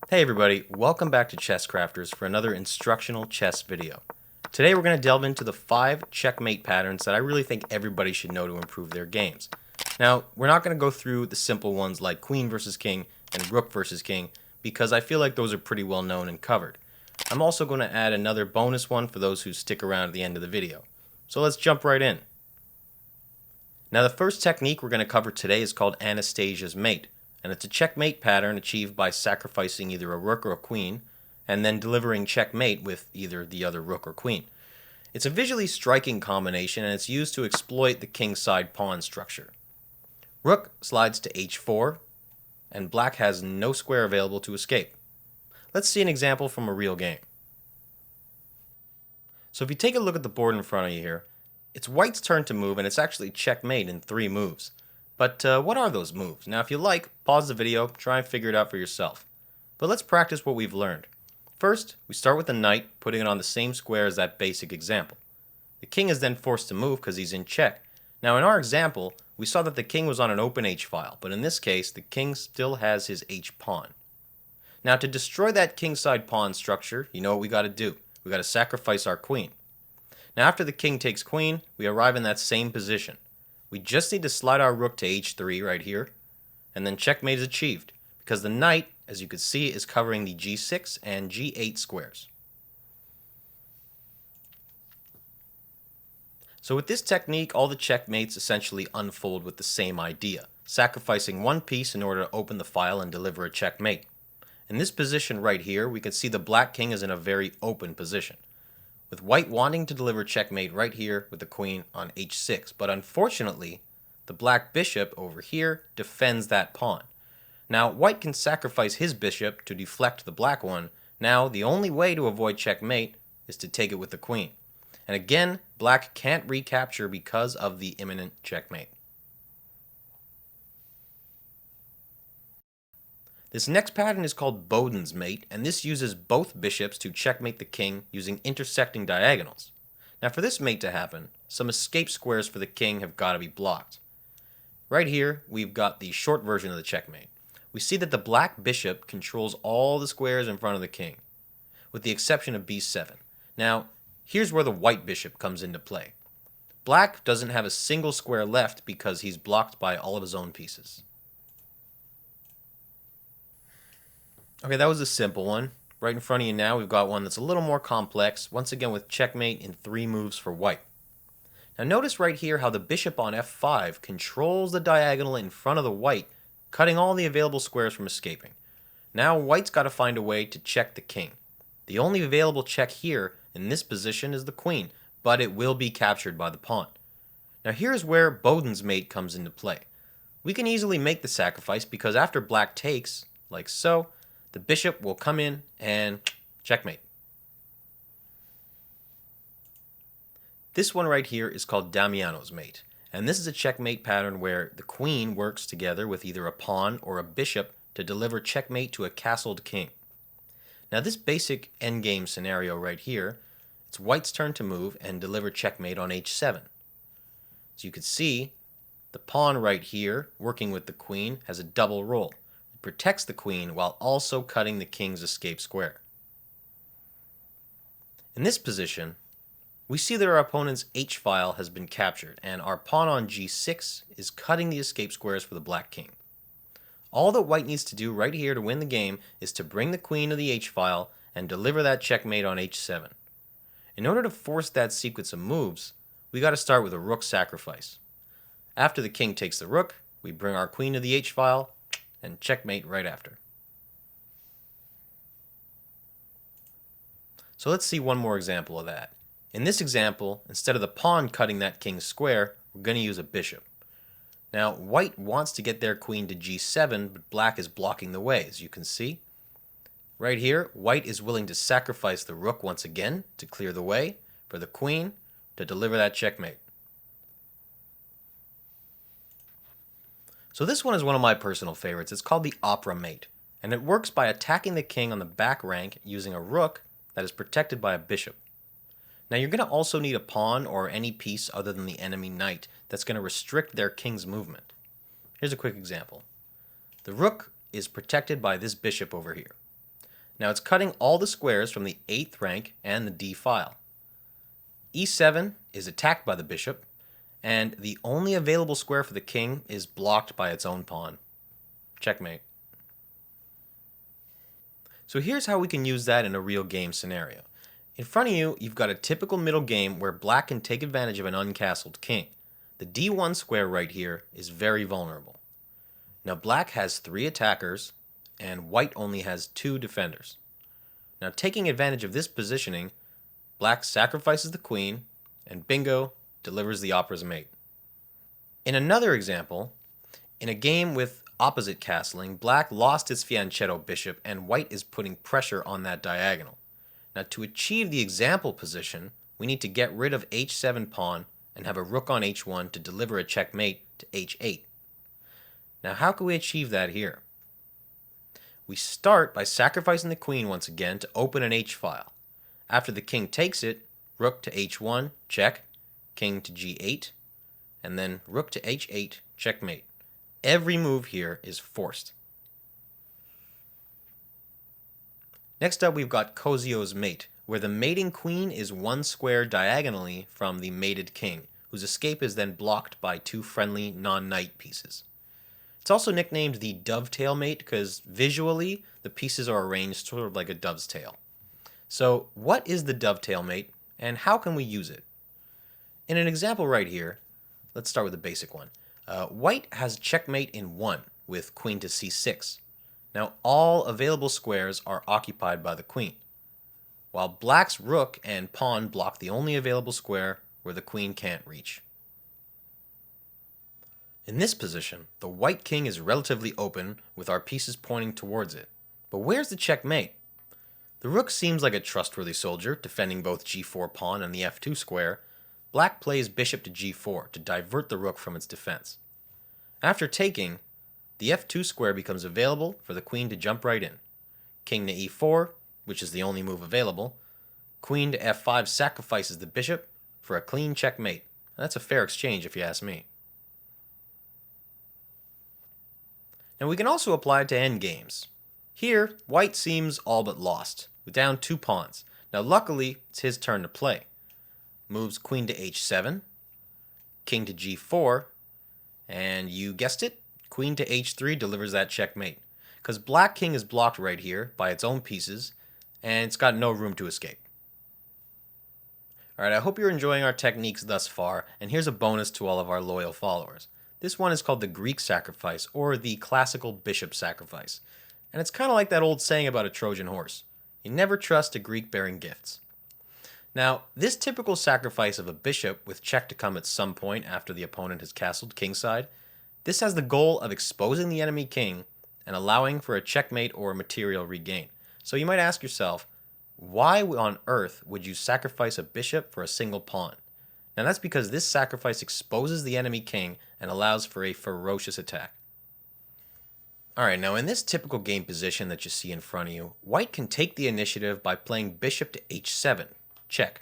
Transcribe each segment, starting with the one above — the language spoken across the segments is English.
Hey everybody, welcome back to Chess Crafters for another instructional chess video. Today we're going to delve into the 5 checkmate patterns that I really think everybody should know to improve their games. Now, we're not going to go through the simple ones like queen versus king and rook versus king because I feel like those are pretty well known and covered. I'm also going to add another bonus one for those who stick around at the end of the video. So let's jump right in. Now the first technique we're going to cover today is called Anastasia's mate. And it's a checkmate pattern achieved by sacrificing either a rook or a queen, and then delivering checkmate with either the other rook or queen. It's a visually striking combination, and it's used to exploit the kingside pawn structure. Rook slides to h4, and black has no square available to escape. Let's see an example from a real game. So if you take a look at the board in front of you here, it's white's turn to move, and it's actually checkmate in 3 moves. But what are those moves? Now if you like, pause the video, try and figure it out for yourself. But let's practice what we've learned. First, we start with the knight, putting it on the same square as that basic example. The king is then forced to move because he's in check. Now in our example, we saw that the king was on an open h-file, but in this case, the king still has his h-pawn. Now to destroy that kingside pawn structure, you know what we got to do. We got to sacrifice our queen. Now after the king takes queen, we arrive in that same position. We just need to slide our rook to h3 right here, and then checkmate is achieved, because the knight, as you can see, is covering the g6 and g8 squares. So with this technique, all the checkmates essentially unfold with the same idea, sacrificing one piece in order to open the file and deliver a checkmate. In this position right here, we can see the black king is in a very open position, with white wanting to deliver checkmate right here with the queen on h6. But unfortunately, the black bishop over here defends that pawn. Now, white can sacrifice his bishop to deflect the black one. Now, the only way to avoid checkmate is to take it with the queen. And again, black can't recapture because of the imminent checkmate. This next pattern is called Boden's Mate, and this uses both bishops to checkmate the king using intersecting diagonals. Now for this mate to happen, some escape squares for the king have got to be blocked. Right here, we've got the short version of the checkmate. We see that the black bishop controls all the squares in front of the king, with the exception of b7. Now, here's where the white bishop comes into play. Black doesn't have a single square left because he's blocked by all of his own pieces. Okay, that was a simple one. Right in front of you now, we've got one that's a little more complex, once again with checkmate in 3 moves for white. Now notice right here how the bishop on f5 controls the diagonal in front of the white, cutting all the available squares from escaping. Now white's got to find a way to check the king. The only available check here in this position is the queen, but it will be captured by the pawn. Now here's where Boden's Mate comes into play. We can easily make the sacrifice because after black takes, like so, the bishop will come in and checkmate. This one right here is called Damiano's Mate, and this is a checkmate pattern where the queen works together with either a pawn or a bishop to deliver checkmate to a castled king. Now this basic endgame scenario right here, it's white's turn to move and deliver checkmate on h7. As you can see, the pawn right here, working with the queen, has a double role. Protects the queen while also cutting the king's escape square. In this position, we see that our opponent's h-file has been captured and our pawn on g6 is cutting the escape squares for the black king. All that white needs to do right here to win the game is to bring the queen to the h-file and deliver that checkmate on h7. In order to force that sequence of moves, we got to start with a rook sacrifice. After the king takes the rook, we bring our queen to the h-file and checkmate right after. So let's see one more example of that. In this example, instead of the pawn cutting that king's square, we're going to use a bishop. Now, white wants to get their queen to g7, but black is blocking the way, as you can see. Right here, white is willing to sacrifice the rook once again to clear the way for the queen to deliver that checkmate. So this one is one of my personal favorites. It's called the Opera Mate, and it works by attacking the king on the back rank using a rook that is protected by a bishop. Now you're going to also need a pawn or any piece other than the enemy knight that's going to restrict their king's movement. Here's a quick example. The rook is protected by this bishop over here. Now it's cutting all the squares from the 8th rank and the D file. E7 is attacked by the bishop, and the only available square for the king is blocked by its own pawn. Checkmate. So here's how we can use that in a real game scenario. In front of you, you've got a typical middle game where black can take advantage of an uncastled king. The D1 square right here is very vulnerable. Now black has 3 attackers, and white only has 2 defenders. Now taking advantage of this positioning, black sacrifices the queen, and bingo, delivers the opera's mate. In another example, in a game with opposite castling, black lost its fianchetto bishop, and white is putting pressure on that diagonal. Now to achieve the example position, we need to get rid of h7 pawn and have a rook on h1 to deliver a checkmate to h8. Now how can we achieve that here? We start by sacrificing the queen once again to open an h file. After the king takes it, rook to h1, check, king to g8, and then rook to h8, checkmate. Every move here is forced. Next up, we've got Cozio's Mate, where the mating queen is 1 square diagonally from the mated king, whose escape is then blocked by 2 friendly non-knight pieces. It's also nicknamed the dovetail mate because visually the pieces are arranged sort of like a dove's tail. So what is the dovetail mate and how can we use it? In an example right here, let's start with the basic one. White has checkmate in 1 with queen to c6. Now all available squares are occupied by the queen, while black's rook and pawn block the only available square where the queen can't reach. In this position, the white king is relatively open with our pieces pointing towards it. But where's the checkmate? The rook seems like a trustworthy soldier, defending both g4 pawn and the f2 square. Black plays bishop to g4 to divert the rook from its defense. After taking, the f2 square becomes available for the queen to jump right in. King to e4, which is the only move available. Queen to f5 sacrifices the bishop for a clean checkmate. That's a fair exchange if you ask me. Now we can also apply it to endgames. Here, white seems all but lost, with down 2 pawns. Now luckily, it's his turn to play. Moves queen to h7, king to g4, and you guessed it, queen to h3 delivers that checkmate. Because black king is blocked right here by its own pieces, and it's got no room to escape. Alright, I hope you're enjoying our techniques thus far, and here's a bonus to all of our loyal followers. This one is called the Greek sacrifice, or the classical bishop sacrifice. And it's kind of like that old saying about a Trojan horse. You never trust a Greek bearing gifts. Now, this typical sacrifice of a bishop with check to come at some point after the opponent has castled kingside, this has the goal of exposing the enemy king and allowing for a checkmate or a material regain. So you might ask yourself, why on earth would you sacrifice a bishop for a single pawn? Now that's because this sacrifice exposes the enemy king and allows for a ferocious attack. Alright, now in this typical game position that you see in front of you, white can take the initiative by playing bishop to h7, check.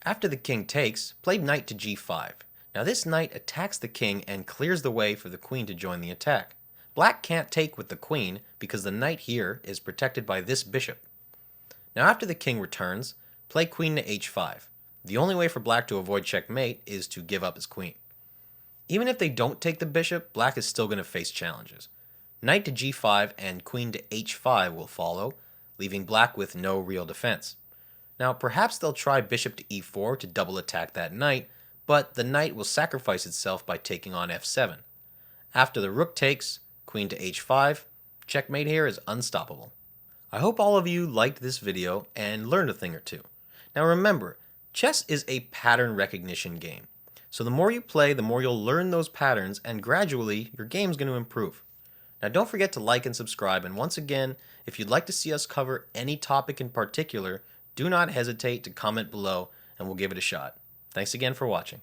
After the king takes, play knight to g5. Now this knight attacks the king and clears the way for the queen to join the attack. Black can't take with the queen because the knight here is protected by this bishop. Now after the king returns, play queen to h5. The only way for black to avoid checkmate is to give up his queen. Even if they don't take the bishop, black is still going to face challenges. Knight to g5 and queen to h5 will follow, leaving black with no real defense. Now perhaps they'll try bishop to e4 to double attack that knight, but the knight will sacrifice itself by taking on f7. After the rook takes, queen to h5, checkmate here is unstoppable. I hope all of you liked this video and learned a thing or two. Now remember, chess is a pattern recognition game. So the more you play, the more you'll learn those patterns, and gradually your game's going to improve. Now don't forget to like and subscribe, and once again, if you'd like to see us cover any topic in particular, do not hesitate to comment below and we'll give it a shot. Thanks again for watching.